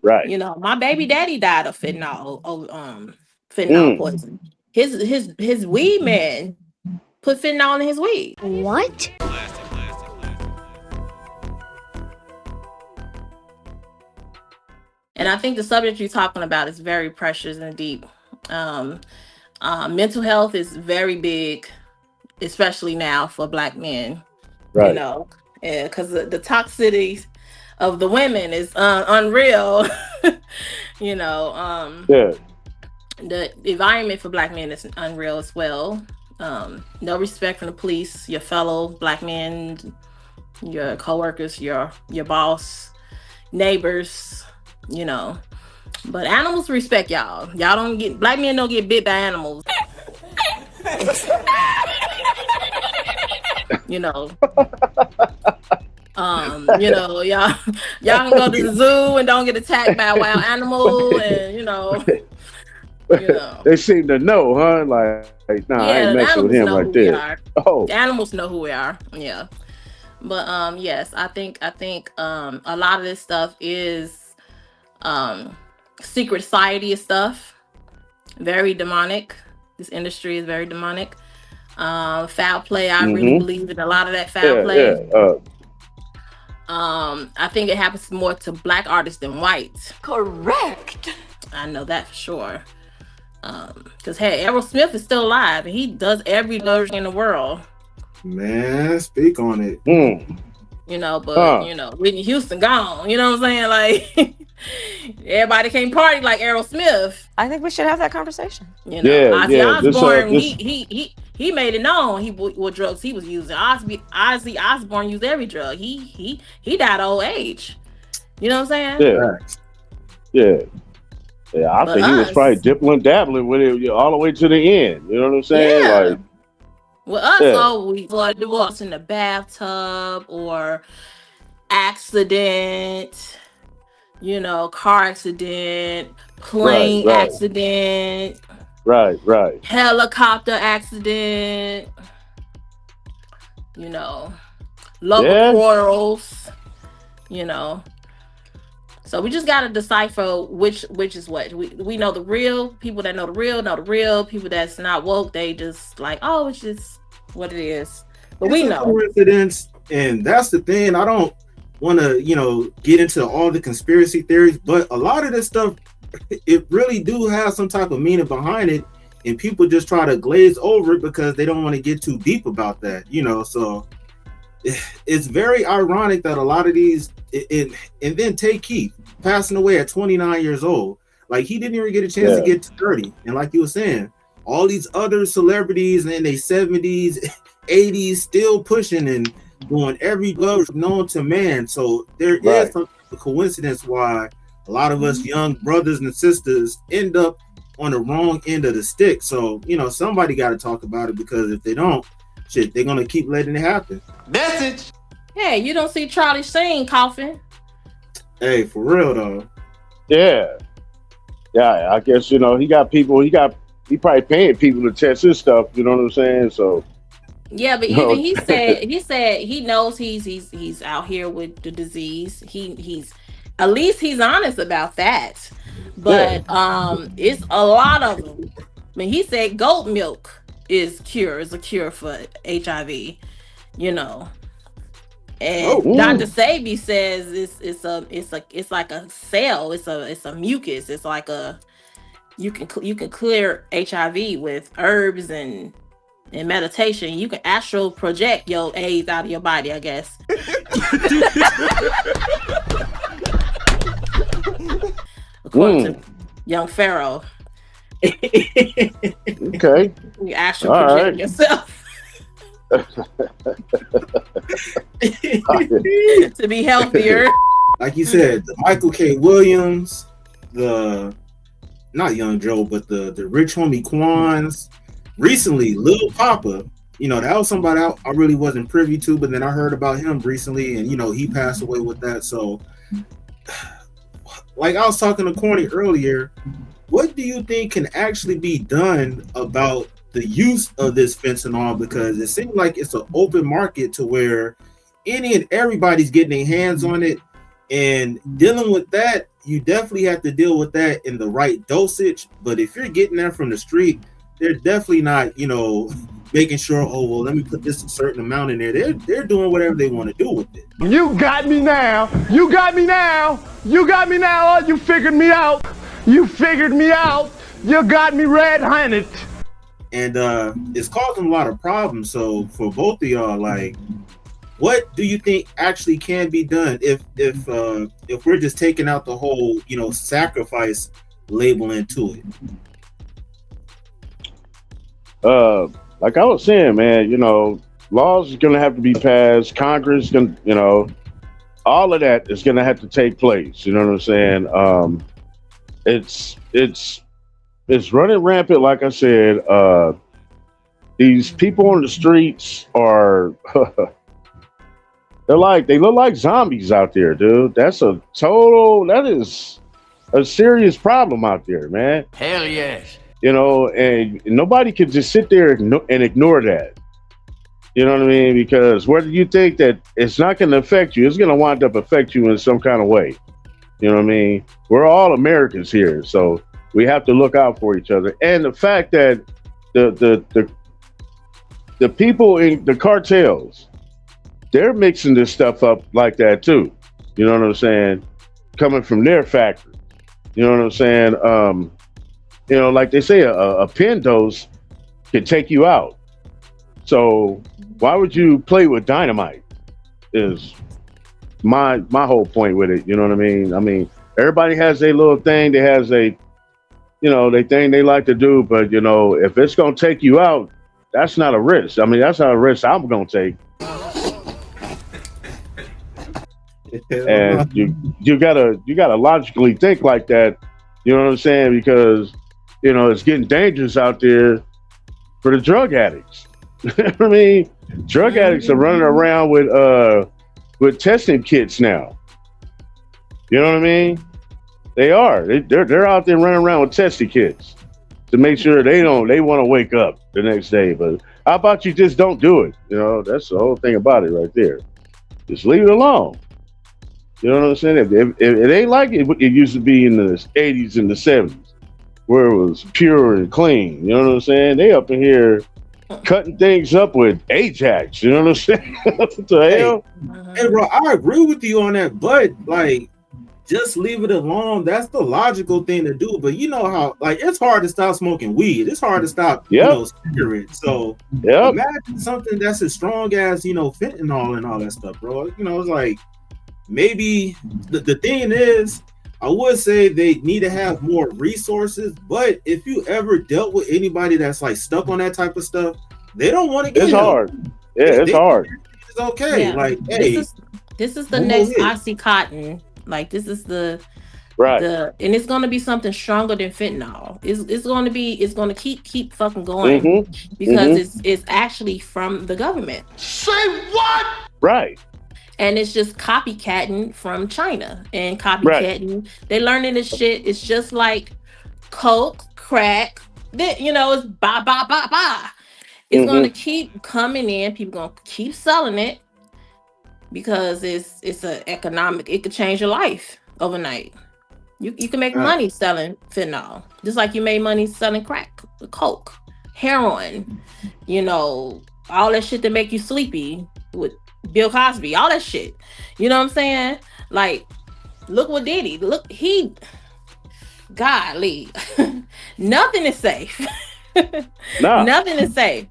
Right. You know, my baby daddy died of fentanyl poison. His weed man put fentanyl in his weed. What? And I think the subject you're talking about is very precious and deep. Um, Mental health is very big, especially now for Black men. You Right. know, because the toxicity of the women is unreal. you know, Yeah. the environment for Black men is unreal as well. No respect from the police, your fellow Black men, your coworkers, your boss, neighbors. You know, but animals respect y'all. Y'all don't get Black men don't get bit by animals. you know. Y'all can go to the zoo and don't get attacked by a wild animal, and They seem to know, huh? Like, nah, I ain't yeah, the messing with him animals right know who we there. are. Oh, The animals know who we are. Yeah, but yes, I think a lot of this stuff is secret society stuff, very demonic. This industry is very demonic. Foul play. I really mm-hmm. believe in a lot of that foul Yeah, play. yeah. I think it happens more to Black artists than white. Correct. I know that for sure. Because hey, Errol Smith is still alive and he does every drug in the world. Man, speak on it. But Whitney Houston gone. You know what I'm saying? Like everybody can't party like Errol Smith. I think we should have that conversation. Ozzy Osbourne, he made it known what drugs he was using. Ozzy Osbourne used every drug. He died old age. You know what I'm saying? Yeah. I think he was probably dipping and dabbling with it all the way to the end. You know what I'm saying? Yeah. Like, with us, we was in the bathtub or accident. Car accident, plane accident. Right. Helicopter accident. Local quarrels. So we just gotta decipher which is what. We know the real people that know the real people that's not woke. They just like, oh, it's just what it is. But it's we know coincidence, and that's the thing. I don't want to get into all the conspiracy theories, but a lot of this stuff, it really do have some type of meaning behind it, and people just try to glaze over it because they don't want to get too deep about that. So it's very ironic that a lot of these, and then Tay Keith passing away at 29 years old. Like, he didn't even get a chance to get to 30. And like you were saying, all these other celebrities in their 70s, 80s still pushing and doing every glove known to man. So there is some coincidence why a lot of us young brothers and sisters end up on the wrong end of the stick. So, somebody got to talk about it, because if they don't, shit, they're going to keep letting it happen. Message. Hey, you don't see Charlie Sheen coughing. Hey, for real though. Yeah, I guess he got people. He probably paying people to test his stuff. You know what I'm saying? So yeah, but even he said he knows he's out here with the disease. He's at least he's honest about that. But it's a lot of them. I mean, he said goat milk is a cure for HIV. And Dr. Sebi says it's like a cell. It's a mucus. It's like you can clear HIV with herbs and meditation. You can astral project your AIDS out of your body, I guess. According to Young Pharaoh. Okay. You astral project yourself. To be healthier. Like you said, the Michael K. Williams, the not Young Joe, but the Rich Homie Quans. Recently, Lil Papa, that was somebody I really wasn't privy to, but then I heard about him recently, and he passed away with that. So, like I was talking to Corny earlier, what do you think can actually be done about the use of this fentanyl? Because it seems like it's an open market to where any and everybody's getting their hands on it, And dealing with that, you definitely have to deal with that in the right dosage. But if you're getting that from the street, they're definitely not, making sure, oh, well, let me put this a certain amount in there. They're doing whatever they want to do with it. You got me now. You got me now. You got me now. Oh, you figured me out. You figured me out. You got me red-handed. And it's causing a lot of problems. So for both of y'all, like, what do you think actually can be done if we're just taking out the whole, sacrifice label into it? Like I was saying, man, laws are gonna have to be passed. Congress can, all of that is gonna have to take place. You know what I'm saying? It's running rampant. Like I said, these people on the streets are they look like zombies out there, dude. That is a serious problem out there, man. Hell yes. And nobody can just sit there and ignore that. You know what I mean? Because whether you think that it's not going to affect you, it's going to wind up affect you in some kind of way. You know what I mean? We're all Americans here, so we have to look out for each other. And the fact that the people in the cartels, they're mixing this stuff up like that too. You know what I'm saying? Coming from their factory. You know what I'm saying? Like they say, a pen dose can take you out. So why would you play with dynamite? Is my whole point with it. You know what I mean? I mean, everybody has their little thing. They has they thing they like to do. But if it's gonna take you out, that's not a risk. I mean, that's not a risk I'm gonna take. And you gotta logically think like that. You know what I'm saying? Because it's getting dangerous out there for the drug addicts. I mean, drug addicts are running around with testing kits now. You know what I mean? They are. They're out there running around with testing kits to make sure they want to wake up the next day. But how about you just don't do it? That's the whole thing about it right there. Just leave it alone. You know what I'm saying? If it ain't like it used to be in the 80s and the 70s, where it was pure and clean. You know what I'm saying? They up in here cutting things up with Ajax. You know what I'm saying? What the hell? Hey, bro, I agree with you on that, but just leave it alone. That's the logical thing to do. But you know how, it's hard to stop smoking weed. It's hard to stop, cigarettes. So imagine something that's as strong as, fentanyl and all that stuff, bro. It's like, maybe the thing is, I would say they need to have more resources, but if you ever dealt with anybody that's stuck on that type of stuff, they don't want to get help. Hard. Yeah, it's hard. It's okay. Yeah. Hey, this is the next OxyContin. This is the right. And it's going to be something stronger than fentanyl. It's going to keep fucking going because it's actually from the government. Say what? Right. And it's just copycatting from China and copycatting. Right. They learning this shit. It's just like coke, crack. It's ba. It's going to keep coming in. People going to keep selling it because it's an economic. It could change your life overnight. You can make money selling fentanyl, just like you made money selling crack, coke, heroin. All that shit that make you sleepy with Bill Cosby, all that shit. You know what I'm saying? Look what did he? Look, golly, nothing is safe. No. Nothing is safe.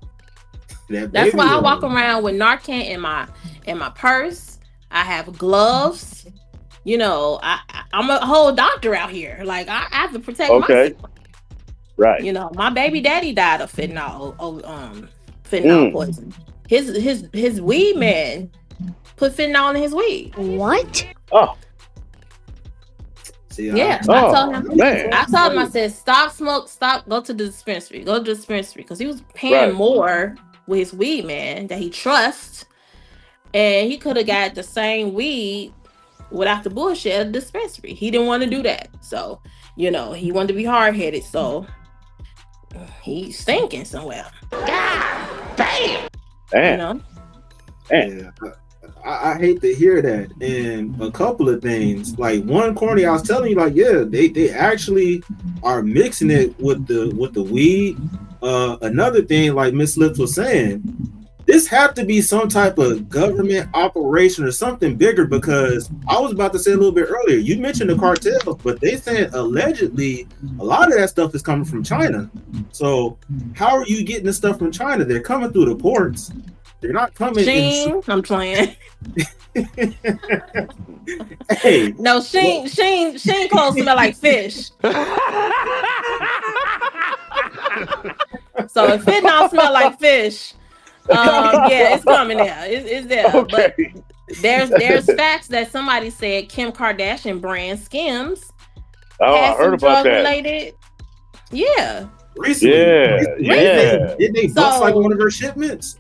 That's why I walk around with Narcan in my purse. I have gloves. I'm a whole doctor out here. I have to protect myself. Right. My baby daddy died of fentanyl poison. His weed man put fentanyl in his weed. What? Oh. See, I told him. I said, stop, go to the dispensary. Because he was paying more with his weed man that he trusts. And he could have got the same weed without the bullshit at the dispensary. He didn't want to do that. So, he wanted to be hard-headed. So he's stinking somewhere. God damn. Damn. Yeah, I hate to hear that. And a couple of things, like one, Corny, I was telling you, like, yeah, they actually are mixing it with the weed. Another thing, like Miss Lips was saying, this had to be some type of government operation or something bigger, because I was about to say a little bit earlier, you mentioned the cartels, but they said allegedly a lot of that stuff is coming from China. So how are you getting the stuff from China? They're coming through the ports. They're not coming in. I'm playing. Hey, No, Sheen clothes smell like fish. So if it don't smell like fish, yeah, it's coming there. It's there. Okay. But there's facts that somebody said Kim Kardashian brand Skims Oh, I had heard some about that. drug-related. Yeah. recently. Yeah. Did they bust like one of her shipments?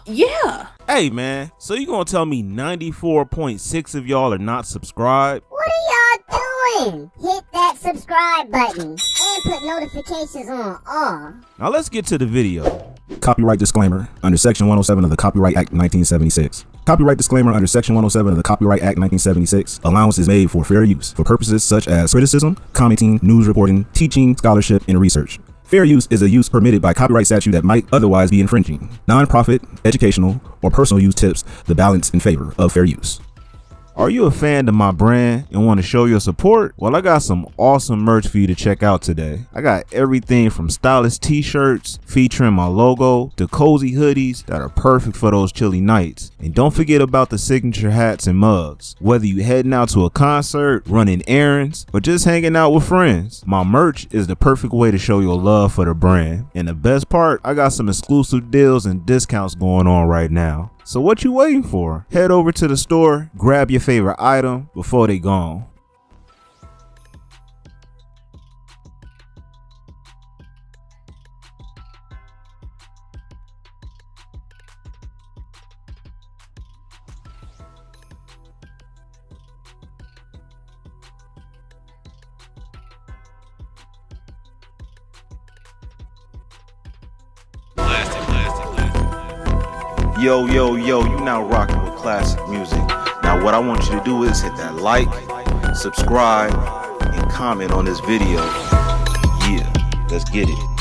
Yeah. Hey man, so you gonna tell me 94.6 of y'all are not subscribed? What are y'all doing? Hit that subscribe button and put notifications on all. Now let's get to the video. Copyright disclaimer under Section 107 of the Copyright Act 1976. Copyright disclaimer under Section 107 of the Copyright Act 1976. Allowance is made for fair use for purposes such as criticism, commenting, news reporting, teaching, scholarship, and research. Fair use is a use permitted by copyright statute that might otherwise be infringing. Non-profit, educational, or personal use tips the balance in favor of fair use. Are you a fan of my brand and want to show your support? Well, I got some awesome merch for you to check out today. I got everything from stylish t-shirts featuring my logo to cozy hoodies that are perfect for those chilly nights. And don't forget about the signature hats and mugs. Whether you heading out to a concert, running errands, or just hanging out with friends, my merch is the perfect way to show your love for the brand. And the best part, I got some exclusive deals and discounts going on right now. So what you waiting for? Head over to the store, grab your favorite item before they gone. Yo, you now rocking with classic music. Now what I want you to do is hit that like, subscribe, and comment on this video. Yeah, let's get it.